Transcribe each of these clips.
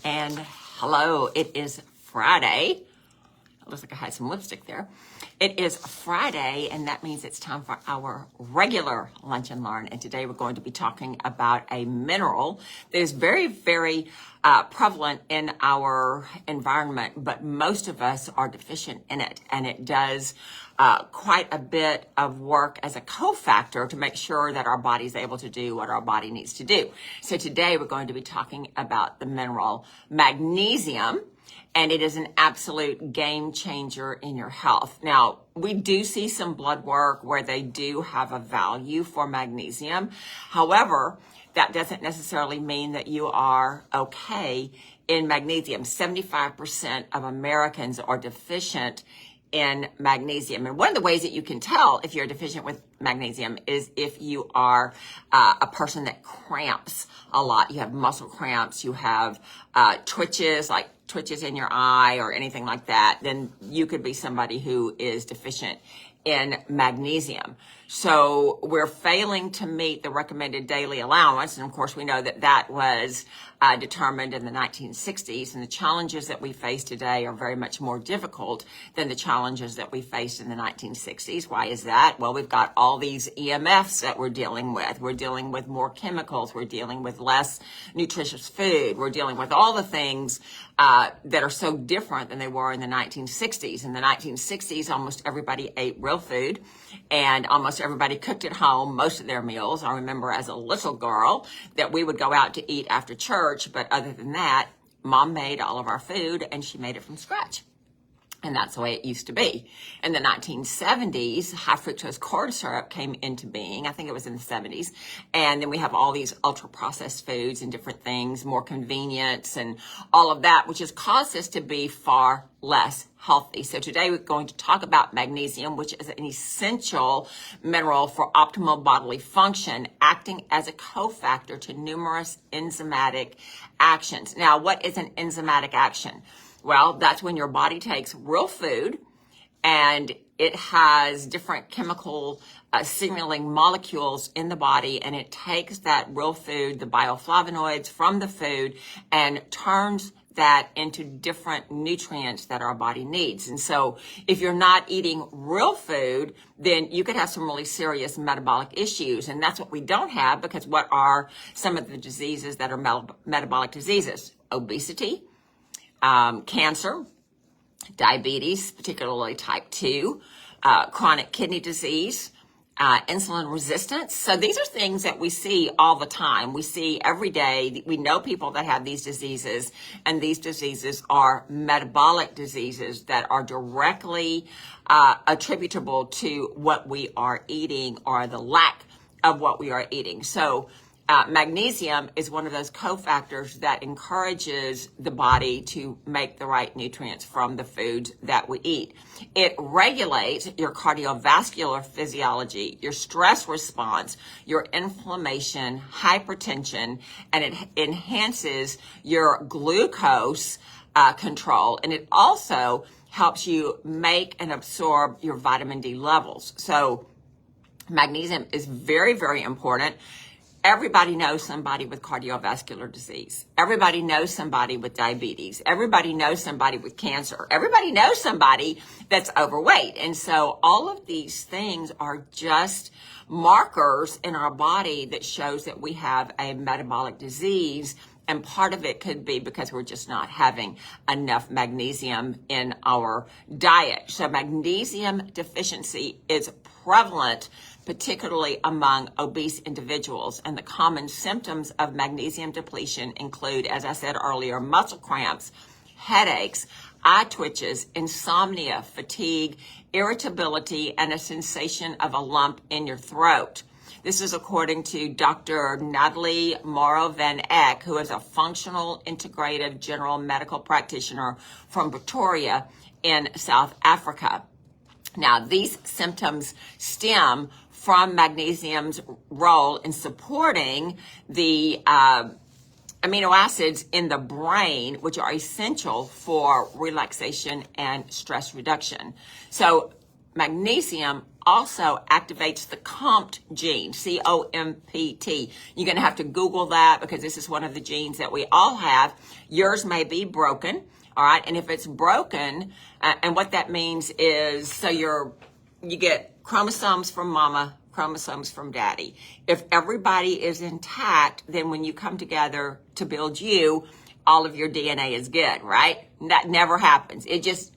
And hello, it is Friday. It looks like I had some lipstick there. It is Friday, and that means it's time for our regular Lunch and Learn. And today we're going to be talking about a mineral that is very, very prevalent in our environment, but most of us are deficient in it. And it does quite a bit of work as a cofactor to make sure that our body is able to do what our body needs to do. So today we're going to be talking about the mineral magnesium. And it is an absolute game changer in your health. Now, we do see some blood work where they do have a value for magnesium. However, that doesn't necessarily mean that you are okay in magnesium. 75% of Americans are deficient in magnesium. And one of the ways that you can tell if you're deficient with magnesium is if you are a person that cramps a lot. You have muscle cramps, you have twitches in your eye or anything like that, then you could be somebody who is deficient in magnesium. So we're failing to meet the recommended daily allowance. And of course, we know that that was determined in the 1960s. And the challenges that we face today are very much more difficult than the challenges that we faced in the 1960s. Why is that? Well, we've got all these EMFs that we're dealing with. We're dealing with more chemicals. We're dealing with less nutritious food. We're dealing with all the things that are so different than they were in the 1960s. In the 1960s, almost everybody ate real food and almost everybody cooked at home most of their meals. I remember as a little girl that we would go out to eat after church, but other than that, Mom made all of our food and she made it from scratch. And that's the way it used to be. In the 1970s, high fructose corn syrup came into being. I think it was in the 70s. And then we have all these ultra processed foods and different things, more convenience and all of that, which has caused us to be far less healthy. So today we're going to talk about magnesium, which is an essential mineral for optimal bodily function, acting as a cofactor to numerous enzymatic actions. Now, what is an enzymatic action? Well, that's when your body takes real food and it has different chemical signaling molecules in the body, and it takes that real food, the bioflavonoids from the food, and turns that into different nutrients that our body needs. And so if you're not eating real food, then you could have some really serious metabolic issues. And that's what we don't have, because what are some of the diseases that are metabolic diseases? Obesity, cancer, diabetes, particularly type 2, chronic kidney disease, insulin resistance. So these are things that we see all the time. We see every day. We know people that have these diseases, and these diseases are metabolic diseases that are directly attributable to what we are eating or the lack of what we are eating. So magnesium is one of those cofactors that encourages the body to make the right nutrients from the foods that we eat. It regulates your cardiovascular physiology, your stress response, your inflammation, hypertension, and it enhances your glucose control. And it also helps you make and absorb your vitamin D levels. So magnesium is very, very important. Everybody knows somebody with cardiovascular disease. Everybody knows somebody with diabetes. Everybody knows somebody with cancer. Everybody knows somebody that's overweight. And so all of these things are just markers in our body that shows that we have a metabolic disease. And part of it could be because we're just not having enough magnesium in our diet. So magnesium deficiency is prevalent, particularly among obese individuals. And the common symptoms of magnesium depletion include, as I said earlier, muscle cramps, headaches, eye twitches, insomnia, fatigue, irritability, and a sensation of a lump in your throat. This is according to Dr. Natalie Morrow Van Eck, who is a functional integrative general medical practitioner from Pretoria in South Africa. Now, these symptoms stem from magnesium's role in supporting the amino acids in the brain, which are essential for relaxation and stress reduction. So magnesium also activates the COMT gene, C-O-M-P-T. You're going to have to Google that because this is one of the genes that we all have. Yours may be broken, all right? And if it's broken, and what that means is, so you get chromosomes from mama, chromosomes from daddy. If everybody is intact, then when you come together to build you, all of your DNA is good, right? That never happens.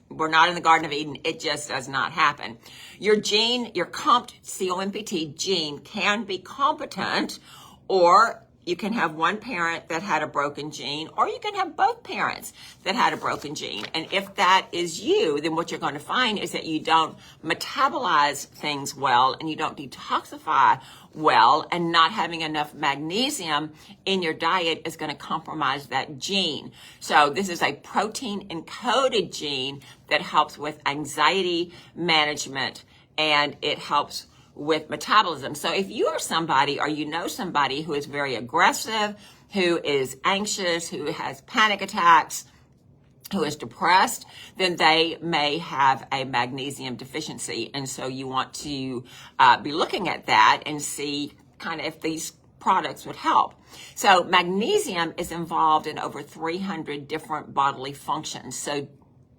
We're not in the Garden of Eden. It just does not happen. Your gene, your COMT, C-O-M-P-T gene can be competent, or you can have one parent that had a broken gene, or you can have both parents that had a broken gene. And if that is you, then what you're going to find is that you don't metabolize things well and you don't detoxify well, and not having enough magnesium in your diet is going to compromise that gene. So this is a protein encoded gene that helps with anxiety management, and it helps with metabolism. So if you are somebody, or you know somebody who is very aggressive, who is anxious, who has panic attacks, who is depressed, then they may have a magnesium deficiency. And so you want to be looking at that and see kind of if these products would help. So magnesium is involved in over 300 different bodily functions. So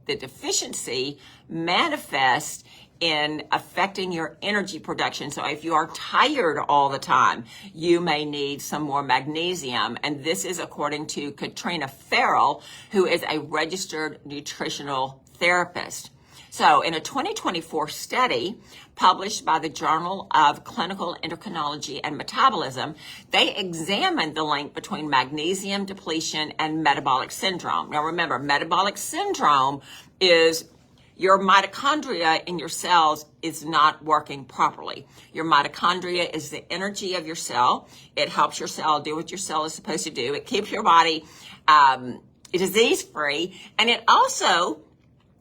the deficiency manifests in affecting your energy production. So if you are tired all the time, you may need some more magnesium. And this is according to Katrina Farrell, who is a registered nutritional therapist. So in a 2024 study published by the Journal of Clinical Endocrinology and Metabolism, they examined the link between magnesium depletion and metabolic syndrome. Now remember, metabolic syndrome is your mitochondria in your cells is not working properly. Your mitochondria is the energy of your cell. It helps your cell do what your cell is supposed to do. It keeps your body disease-free, and it also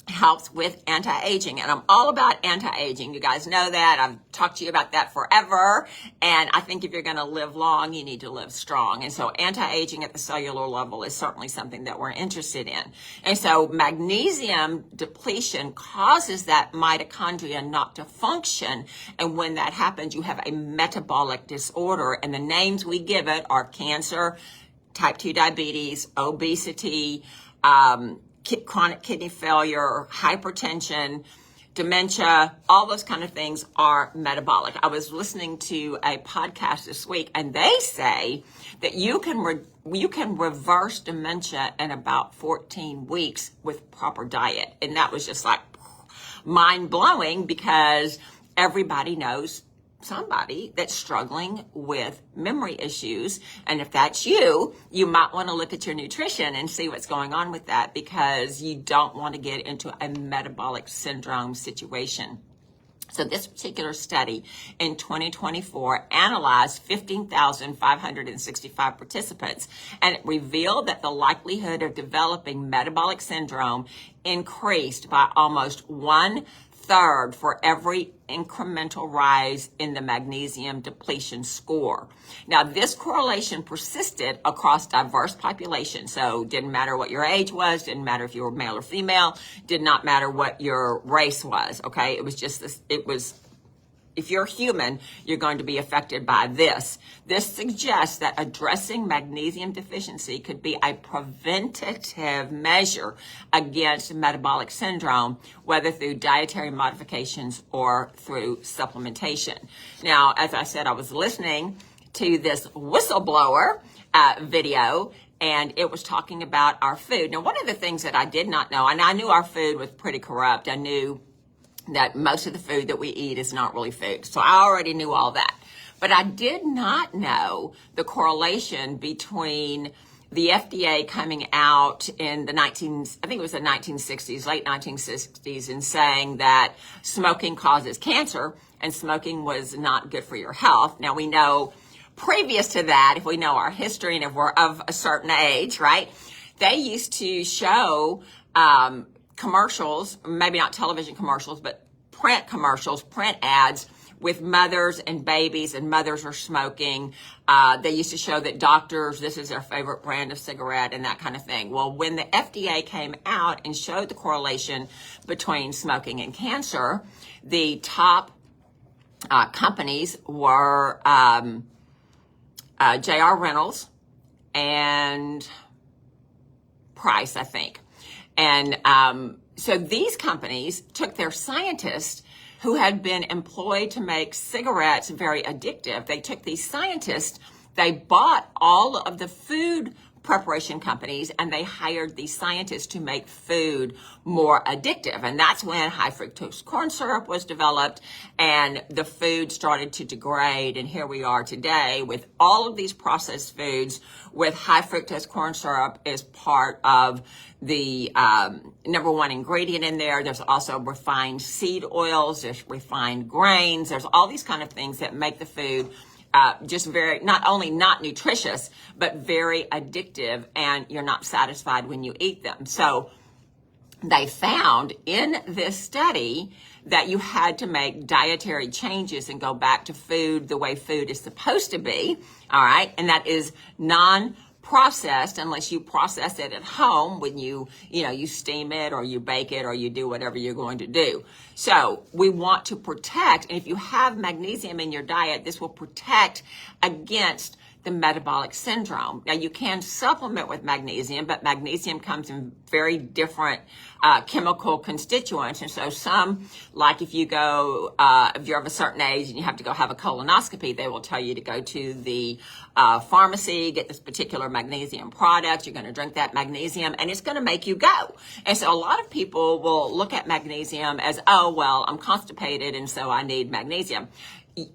helps with anti-aging. And I'm all about anti-aging. You guys know that. I've talked to you about that forever. And I think if you're going to live long, you need to live strong. And so anti-aging at the cellular level is certainly something that we're interested in. And so magnesium depletion causes that mitochondria not to function. And when that happens, you have a metabolic disorder. And the names we give it are cancer, type 2 diabetes, obesity, chronic kidney failure, hypertension, dementia, all those kind of things are metabolic. I was listening to a podcast this week, and they say that you can reverse dementia in about 14 weeks with proper diet. And that was just like mind-blowing, because everybody knows somebody that's struggling with memory issues. And if that's you, you might want to look at your nutrition and see what's going on with that, because you don't want to get into a metabolic syndrome situation. So this particular study in 2024 analyzed 15,565 participants, and it revealed that the likelihood of developing metabolic syndrome increased by almost 1/3 for every incremental rise in the magnesium depletion score. Now, this correlation persisted across diverse populations. So didn't matter what your age was, didn't matter if you were male or female, did not matter what your race was, okay? It was just this, if you're human, you're going to be affected by this. This suggests that addressing magnesium deficiency could be a preventative measure against metabolic syndrome, whether through dietary modifications or through supplementation. Now, as I said, I was listening to this whistleblower video, and it was talking about our food. Now, one of the things that I did not know, and I knew our food was pretty corrupt. I knew that most of the food that we eat is not really food. So I already knew all that. But I did not know the correlation between the FDA coming out in the 1960s, late 1960s, and saying that smoking causes cancer and smoking was not good for your health. Now we know previous to that, if we know our history and if we're of a certain age, right, they used to show commercials, maybe not television commercials, but print commercials, print ads, with mothers and babies, and mothers are smoking. They used to show that doctors, this is their favorite brand of cigarette and that kind of thing. Well, when the FDA came out and showed the correlation between smoking and cancer, the top companies were J.R. Reynolds and Price, I think. And so these companies took their scientists who had been employed to make cigarettes very addictive. They took these scientists, they bought all of the food preparation companies, and they hired these scientists to make food more addictive. And that's when high fructose corn syrup was developed and the food started to degrade. And here we are today with all of these processed foods with high fructose corn syrup is part of the number one ingredient in there. There's also refined seed oils, there's refined grains, there's all these kind of things that make the food just very, not only not nutritious, but very addictive, and you're not satisfied when you eat them. So they found in this study that you had to make dietary changes and go back to food the way food is supposed to be, all right? And that is non-processed unless you process it at home when you steam it or you bake it or you do whatever you're going to do. So we want to protect, and if you have magnesium in your diet, this will protect against the metabolic syndrome. Now, you can supplement with magnesium, but magnesium comes in very different chemical constituents. And so some, like if you're of a certain age and you have to go have a colonoscopy, they will tell you to go to the pharmacy, get this particular magnesium product. You're going to drink that magnesium and it's going to make you go. And so a lot of people will look at magnesium as, oh, well, I'm constipated and so I need magnesium.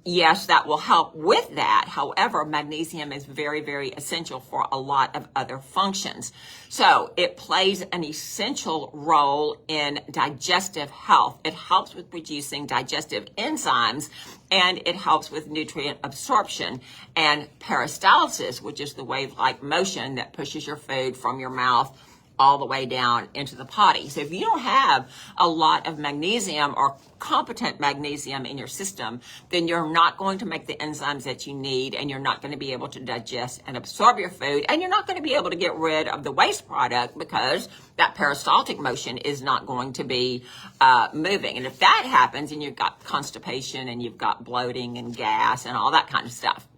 Yes, that will help with that. However, magnesium is very, very essential for a lot of other functions. So it plays an essential role in digestive health. It helps with producing digestive enzymes, and it helps with nutrient absorption and peristalsis, which is the wave-like motion that pushes your food from your mouth all the way down into the potty. So if you don't have a lot of magnesium or competent magnesium in your system, then you're not going to make the enzymes that you need, and you're not going to be able to digest and absorb your food, and you're not going to be able to get rid of the waste product because that peristaltic motion is not going to be moving. And if that happens, and you've got constipation and you've got bloating and gas and all that kind of stuff.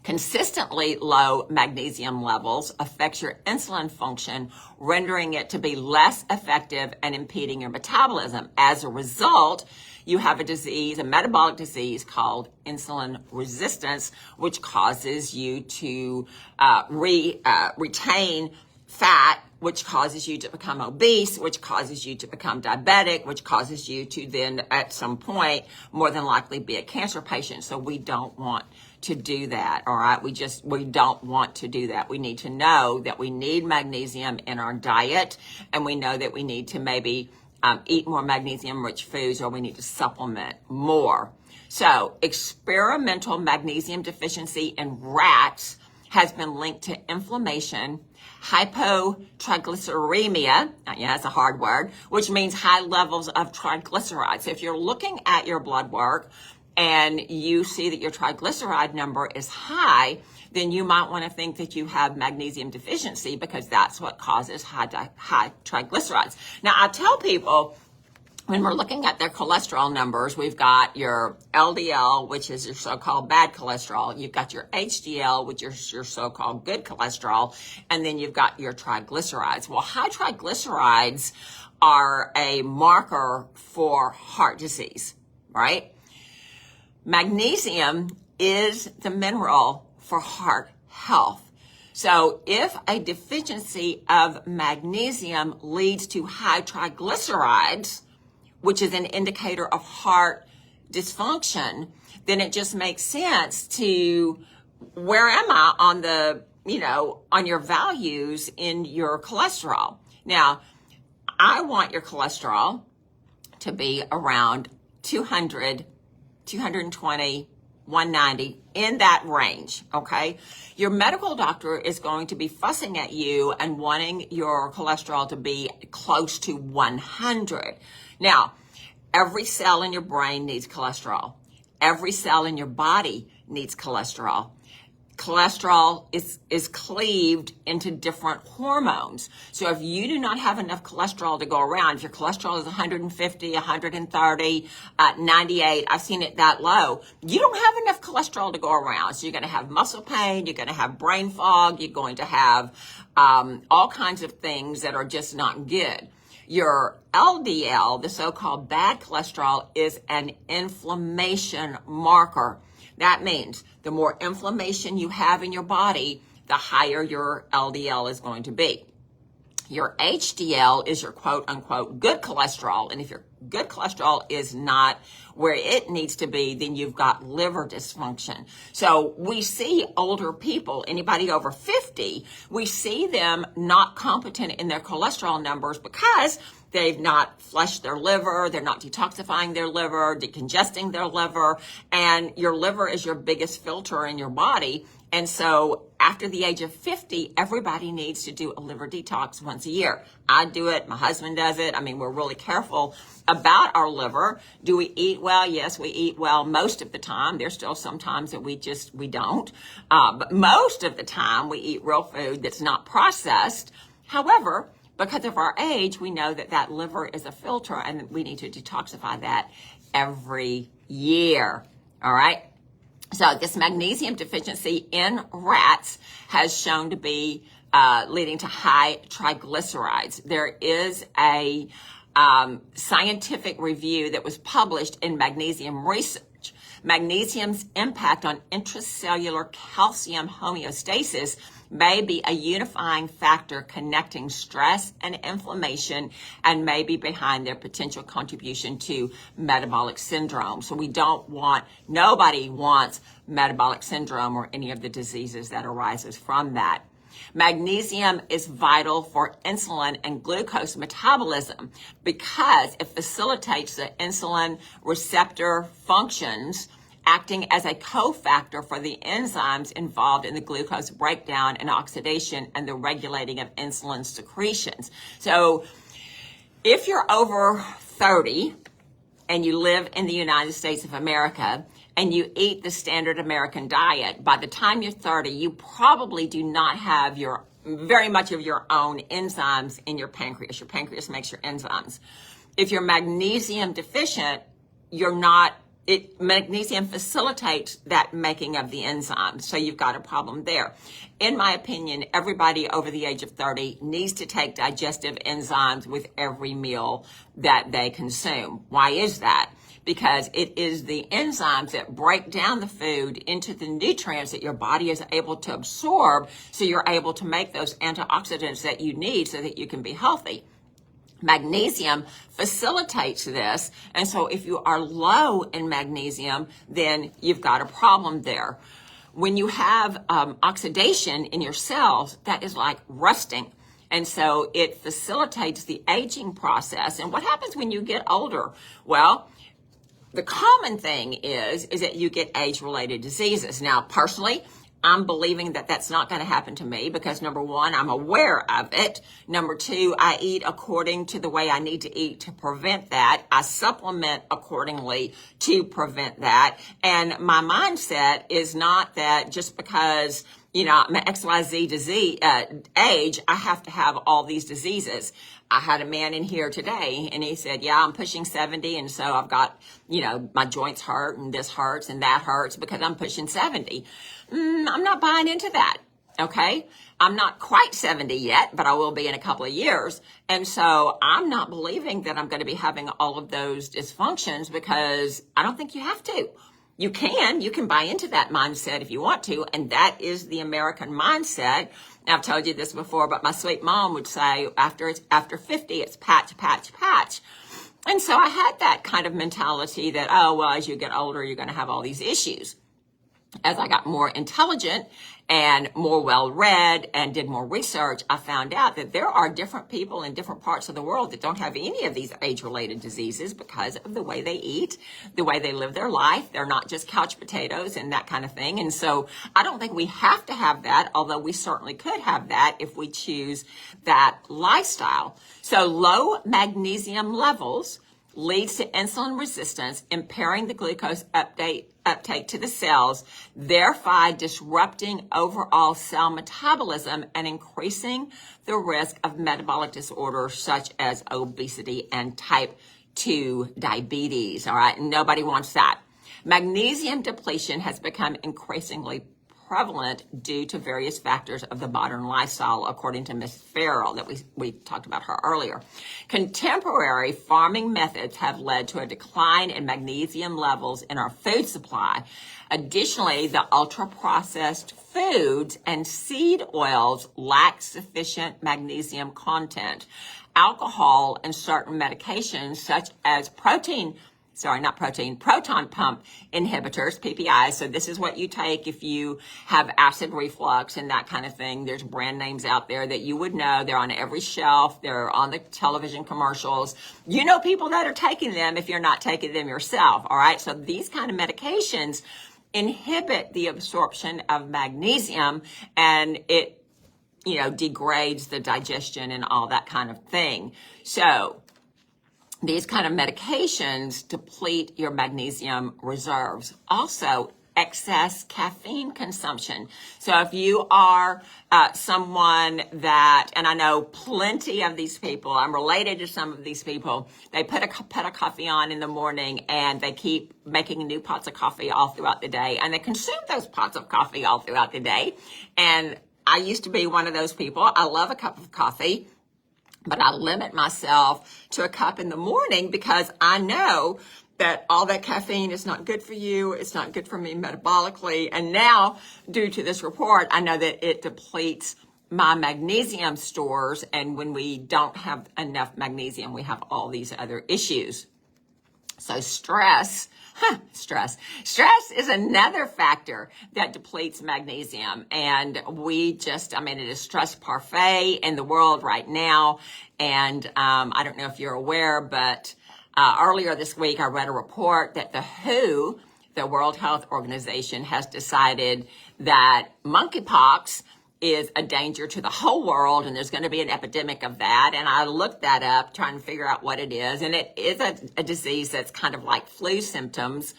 Consistently low magnesium levels affects your insulin function, rendering it to be less effective and impeding your metabolism. As a result, you have a metabolic disease called insulin resistance, which causes you to retain fat, which causes you to become obese, which causes you to become diabetic, which causes you to then at some point more than likely be a cancer patient. So we don't want to do that, all right? We don't want to do that. We need to know that we need magnesium in our diet, and we know that we need to maybe eat more magnesium-rich foods, or we need to supplement more. So experimental magnesium deficiency in rats has been linked to inflammation, hypotriglyceridemia, yeah, that's a hard word, which means high levels of triglycerides. So if you're looking at your blood work and you see that your triglyceride number is high, then you might want to think that you have magnesium deficiency, because that's what causes high triglycerides. Now, I tell people, when we're looking at their cholesterol numbers, we've got your LDL, which is your so-called bad cholesterol. You've got your HDL, which is your so-called good cholesterol. And then you've got your triglycerides. Well, high triglycerides are a marker for heart disease, right? Magnesium is the mineral for heart health. So if a deficiency of magnesium leads to high triglycerides, which is an indicator of heart dysfunction, then it just makes sense to, where am I on on your values in your cholesterol? Now, I want your cholesterol to be around 200, 220, 190, in that range, okay? Your medical doctor is going to be fussing at you and wanting your cholesterol to be close to 100. Now, every cell in your brain needs cholesterol. Every cell in your body needs cholesterol. Cholesterol is cleaved into different hormones. So if you do not have enough cholesterol to go around, if your cholesterol is 150, 130, 98, I've seen it that low, you don't have enough cholesterol to go around. So you're going to have muscle pain, you're going to have brain fog, you're going to have all kinds of things that are just not good. Your LDL, the so-called bad cholesterol, is an inflammation marker. That means the more inflammation you have in your body, the higher your LDL is going to be. Your HDL is your quote unquote good cholesterol. And if your good cholesterol is not where it needs to be, then you've got liver dysfunction. So we see older people, anybody over 50, we see them not competent in their cholesterol numbers because they've not flushed their liver, they're not detoxifying their liver, decongesting their liver, and your liver is your biggest filter in your body. And so after the age of 50, everybody needs to do a liver detox once a year. I do it, my husband does it. I mean, we're really careful about our liver. Do we eat well? Yes, we eat well most of the time. There's still some times that we don't. But most of the time we eat real food that's not processed. However, because of our age, we know that that liver is a filter and we need to detoxify that every year. All right. So this magnesium deficiency in rats has shown to be leading to high triglycerides. There is a scientific review that was published in Magnesium Research. Magnesium's impact on intracellular calcium homeostasis may be a unifying factor connecting stress and inflammation and may be behind their potential contribution to metabolic syndrome. So nobody wants metabolic syndrome or any of the diseases that arises from that. Magnesium is vital for insulin and glucose metabolism because it facilitates the insulin receptor functions, acting as a cofactor for the enzymes involved in the glucose breakdown and oxidation and the regulating of insulin secretions. So if you're over 30 and you live in the United States of America and you eat the standard American diet, by the time you're 30, you probably do not have very much of your own enzymes in your pancreas. Your pancreas makes your enzymes. If you're magnesium deficient, magnesium facilitates that making of the enzymes. So you've got a problem there. In my opinion, everybody over the age of 30 needs to take digestive enzymes with every meal that they consume. Why is that? Because it is the enzymes that break down the food into the nutrients that your body is able to absorb, so you're able to make those antioxidants that you need so that you can be healthy. Magnesium facilitates this, and so if you are low in magnesium, then you've got a problem there. When you have oxidation in your cells, that is like rusting. And so it facilitates the aging process. And what happens when you get older? Well, the common thing is that you get age-related diseases. Now, personally, I'm believing that that's not going to happen to me because, number one, I'm aware of it. Number two, I eat according to the way I need to eat to prevent that. I supplement accordingly to prevent that. And my mindset is not that just because, I'm an XYZ disease, age, I have to have all these diseases. I had a man in here today and he said, yeah, I'm pushing 70. And so I've got, my joints hurt and this hurts and that hurts because I'm pushing 70. I'm not buying into that. Okay. I'm not quite 70 yet, but I will be in a couple of years. And so I'm not believing that I'm going to be having all of those dysfunctions because I don't think you have to. You can buy into that mindset if you want to. And that is the American mindset. I've told you this before, but my sweet mom would say after 50, it's patch, patch, patch. And so I had that kind of mentality that, as you get older, you're going to have all these issues. As I got more intelligent and more well-read and did more research, I found out that there are different people in different parts of the world that don't have any of these age-related diseases because of the way they eat, the way they live their life. They're not just couch potatoes and that kind of thing. And so I don't think we have to have that, although we certainly could have that if we choose that lifestyle. So low magnesium levels leads to insulin resistance, impairing the glucose uptake to the cells, thereby disrupting overall cell metabolism and increasing the risk of metabolic disorders such as obesity and type 2 diabetes. All right, nobody wants that. Magnesium depletion has become increasingly prevalent due to various factors of the modern lifestyle, according to Ms. Farrell, that we talked about her earlier. Contemporary farming methods have led to a decline in magnesium levels in our food supply. Additionally, the ultra-processed foods and seed oils lack sufficient magnesium content. Alcohol and certain medications such as proton pump inhibitors, PPIs. So this is what you take if you have acid reflux and that kind of thing. There's brand names out there that you would know. They're on every shelf. They're on the television commercials. You know people that are taking them if you're not taking them yourself. All right. So these kind of medications inhibit the absorption of magnesium, and it, degrades the digestion and all that kind of thing. So these kind of medications deplete your magnesium reserves. Also, excess caffeine consumption. So if you are someone that, and I know plenty of these people, I'm related to some of these people, they put a pot of coffee on in the morning and they keep making new pots of coffee all throughout the day, and they consume those pots of coffee all throughout the day. And I used to be one of those people. I love a cup of coffee, but I limit myself to a cup in the morning because I know that all that caffeine is not good for you. It's not good for me metabolically. And now, due to this report, I know that it depletes my magnesium stores. And when we don't have enough magnesium, we have all these other issues. So stress is another factor that depletes magnesium. And it is stress parfait in the world right now. And I don't know if you're aware, but earlier this week, I read a report that the WHO, the World Health Organization, has decided that monkeypox is a danger to the whole world, and there's going to be an epidemic of that. And I looked that up, trying to figure out what it is. And it is a disease that's kind of like flu symptoms.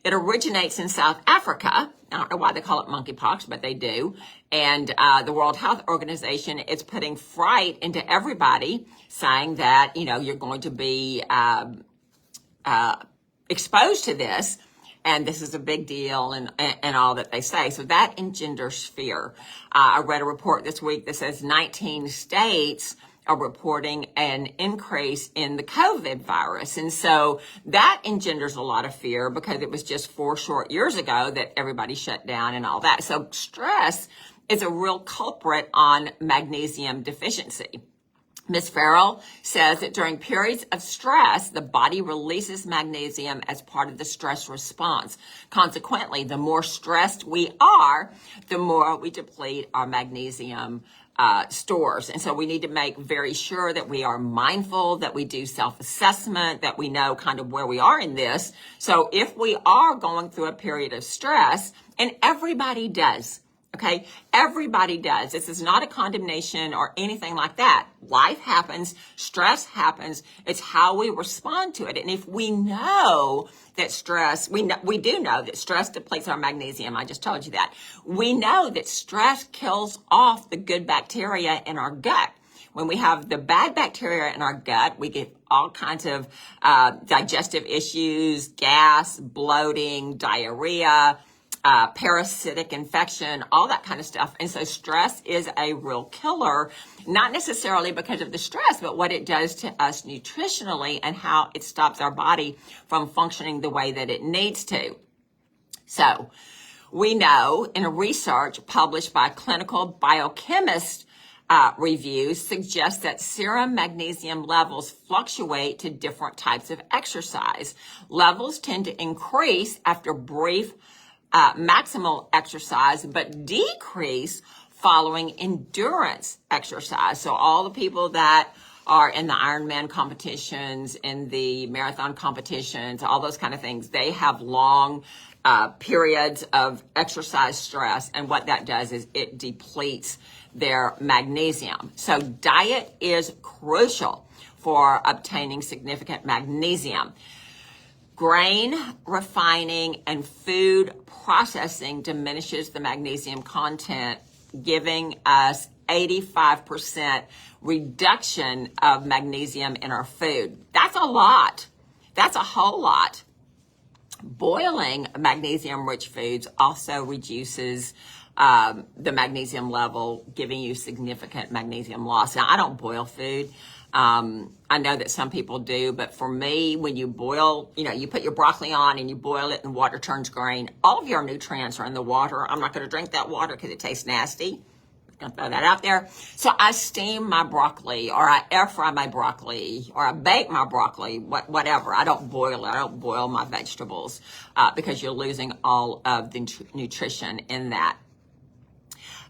It originates in South Africa. I don't know why they call it monkeypox, but they do. And the World Health Organization is putting fright into everybody, saying that, you're going to be exposed to this. And this is a big deal and all that they say. So that engenders fear. I read a report this week that says 19 states are reporting an increase in the COVID virus. And so that engenders a lot of fear because it was just 4 short years ago that everybody shut down and all that. So stress is a real culprit on magnesium deficiency. Ms. Farrell says that during periods of stress, the body releases magnesium as part of the stress response. Consequently, the more stressed we are, the more we deplete our magnesium stores. And so we need to make very sure that we are mindful, that we do self-assessment, that we know kind of where we are in this. So if we are going through a period of stress, and everybody does, okay? Everybody does. This is not a condemnation or anything like that. Life happens. Stress happens. It's how we respond to it. And if we know that stress, we do know that stress depletes our magnesium. I just told you that. We know that stress kills off the good bacteria in our gut. When we have the bad bacteria in our gut, we get all kinds of digestive issues, gas, bloating, diarrhea, parasitic infection, all that kind of stuff. And so stress is a real killer, not necessarily because of the stress, but what it does to us nutritionally and how it stops our body from functioning the way that it needs to. So we know in a research published by clinical biochemist reviews suggests that serum magnesium levels fluctuate to different types of exercise. Levels tend to increase after brief maximal exercise, but decrease following endurance exercise. So all the people that are in the Ironman competitions, in the marathon competitions, all those kind of things, they have long periods of exercise stress. And what that does is it depletes their magnesium. So diet is crucial. for obtaining significant magnesium. Grain refining and food processing diminishes the magnesium content, giving us 85% reduction of magnesium in our food. That's a lot. That's a whole lot. Boiling magnesium-rich foods also reduces the magnesium level, giving you significant magnesium loss. Now, I don't boil food. I know that some people do, but for me, when you boil, you put your broccoli on and you boil it and water turns green, all of your nutrients are in the water. I'm not going to drink that water because it tastes nasty. I'm going to throw that out there. So I steam my broccoli, or I air fry my broccoli, or I bake my broccoli, whatever. I don't boil it. I don't boil my vegetables because you're losing all of the nutrition in that.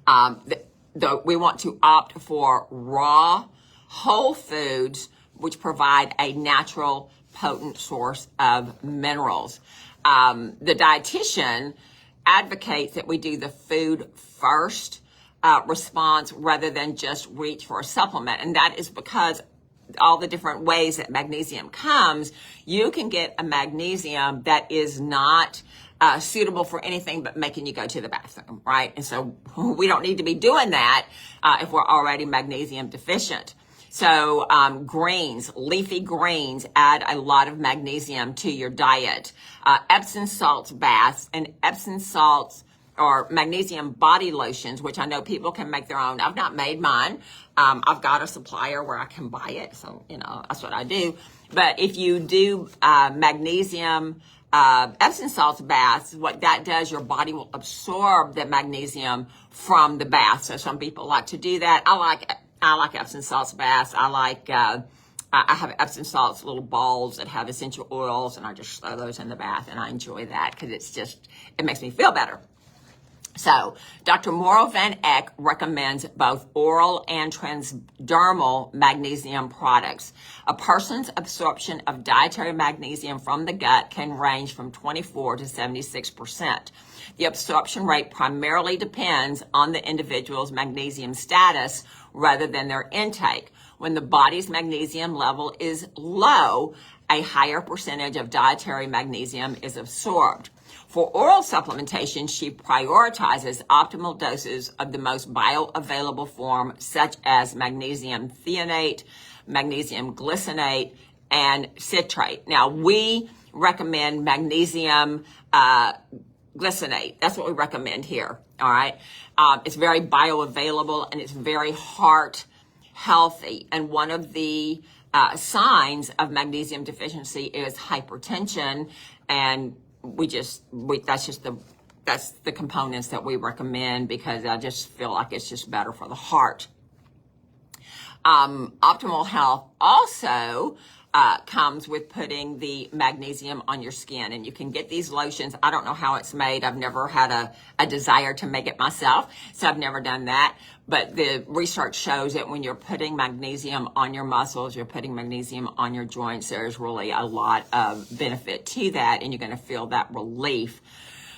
We want to opt for raw, whole foods, which provide a natural, potent source of minerals. The dietitian advocates that we do the food first response rather than just reach for a supplement. And that is because all the different ways that magnesium comes, you can get a magnesium that is not suitable for anything but making you go to the bathroom, right? And so we don't need to be doing that if we're already magnesium deficient. So greens, leafy greens add a lot of magnesium to your diet. Epsom salts baths and Epsom salts or magnesium body lotions, which I know people can make their own. I've not made mine. I've got a supplier where I can buy it. So, that's what I do. But if you do magnesium Epsom salts baths, what that does, your body will absorb the magnesium from the bath. So some people like to do that. I like Epsom salts baths. I have Epsom salts little balls that have essential oils, and I just throw those in the bath, and I enjoy that because it makes me feel better. So Dr. Mauro Van Eck recommends both oral and transdermal magnesium products. A person's absorption of dietary magnesium from the gut can range from 24 to 76%. The absorption rate primarily depends on the individual's magnesium status rather than their intake. When the body's magnesium level is low, a higher percentage of dietary magnesium is absorbed. For oral supplementation, she prioritizes optimal doses of the most bioavailable form, such as magnesium threonate, magnesium glycinate, and citrate. Now, we recommend magnesium glycinate. That's what we recommend here, all right? It's very bioavailable, and it's very heart healthy. And one of the signs of magnesium deficiency is hypertension, and that's the components that we recommend because I just feel like it's just better for the heart. Optimal Health also comes with putting the magnesium on your skin, and you can get these lotions. I don't know how it's made. I've never had a desire to make it myself, so I've never done that. But the research shows that when you're putting magnesium on your muscles, you're putting magnesium on your joints, there's really a lot of benefit to that, and you're going to feel that relief.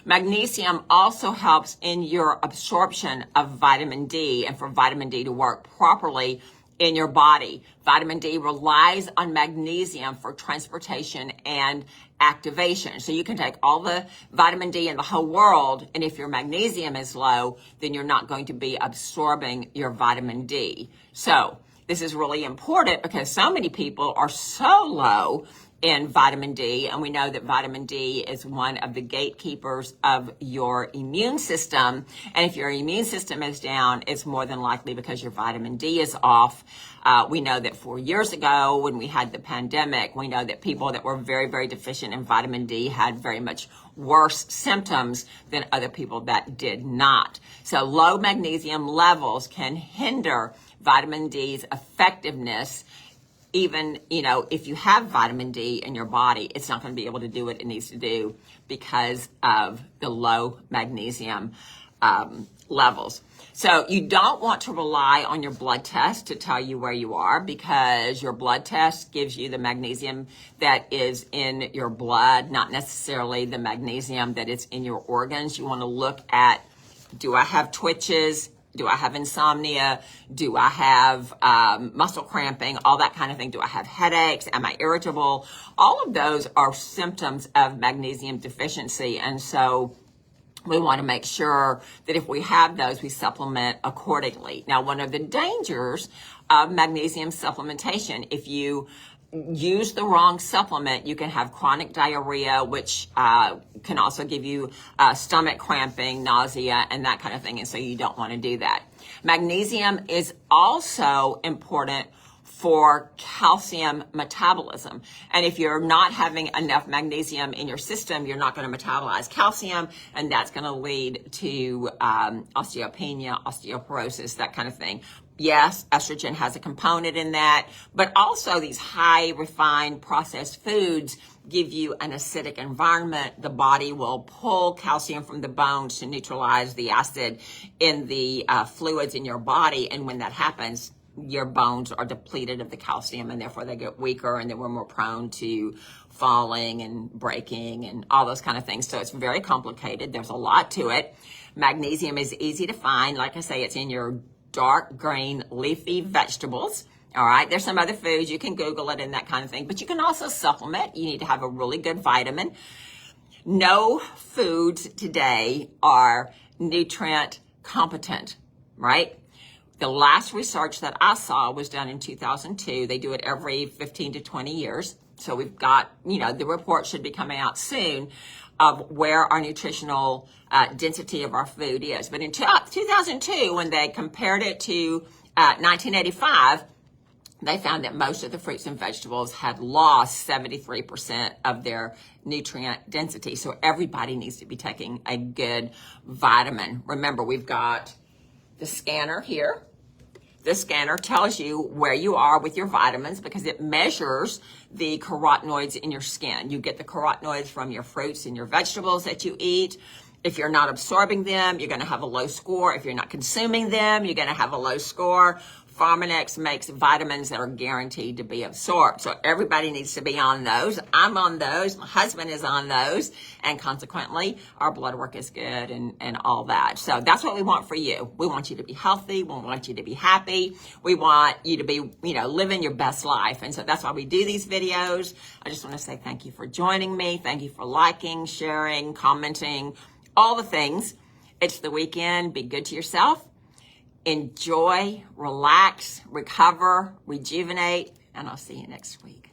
Magnesium also helps in your absorption of vitamin D, and for vitamin D to work properly in your body. Vitamin D relies on magnesium for transportation and activation. So you can take all the vitamin D in the whole world, and if your magnesium is low, then you're not going to be absorbing your vitamin D. So this is really important because so many people are so low in vitamin D, and we know that vitamin D is one of the gatekeepers of your immune system. And if your immune system is down, it's more than likely because your vitamin D is off. We know that 4 years ago when we had the pandemic, we know that people that were very, very deficient in vitamin D had very much worse symptoms than other people that did not. So low magnesium levels can hinder vitamin D's effectiveness. Even, if you have vitamin D in your body, it's not going to be able to do what it needs to do because of the low magnesium levels. So you don't want to rely on your blood test to tell you where you are, because your blood test gives you the magnesium that is in your blood, not necessarily the magnesium that is in your organs. You want to look at, do I have twitches? Do I have insomnia? Do I have muscle cramping? All that kind of thing. Do I have headaches? Am I irritable? All of those are symptoms of magnesium deficiency. And so we want to make sure that if we have those, we supplement accordingly. Now, one of the dangers of magnesium supplementation, if you use the wrong supplement, you can have chronic diarrhea, which can also give you stomach cramping, nausea, and that kind of thing. And so you don't want to do that. Magnesium is also important for calcium metabolism. And if you're not having enough magnesium in your system, you're not going to metabolize calcium, and that's going to lead to osteopenia, osteoporosis, that kind of thing. Yes, estrogen has a component in that, but also these high refined processed foods give you an acidic environment. The body will pull calcium from the bones to neutralize the acid in the fluids in your body. And when that happens, your bones are depleted of the calcium, and therefore they get weaker, and then we're more prone to falling and breaking and all those kind of things. So it's very complicated. There's a lot to it. Magnesium is easy to find. Like I say, it's in your dark green leafy vegetables. All right. There's some other foods. You can Google it and that kind of thing, but you can also supplement. You need to have a really good vitamin. No foods today are nutrient competent, right? The last research that I saw was done in 2002. They do it every 15 to 20 years. So we've got, the report should be coming out soon of where our nutritional density of our food is. But in 2002, when they compared it to 1985, they found that most of the fruits and vegetables had lost 73% of their nutrient density. So everybody needs to be taking a good vitamin. Remember, we've got the scanner here. This scanner tells you where you are with your vitamins because it measures the carotenoids in your skin. You get the carotenoids from your fruits and your vegetables that you eat. If you're not absorbing them, you're going to have a low score. If you're not consuming them, you're going to have a low score. Pharmanex makes vitamins that are guaranteed to be absorbed. So everybody needs to be on those. I'm on those. My husband is on those. And consequently, our blood work is good and all that. So that's what we want for you. We want you to be healthy. We want you to be happy. We want you to be, living your best life. And so that's why we do these videos. I just want to say thank you for joining me. Thank you for liking, sharing, commenting, all the things. It's the weekend. Be good to yourself. Enjoy, relax, recover, rejuvenate, and I'll see you next week.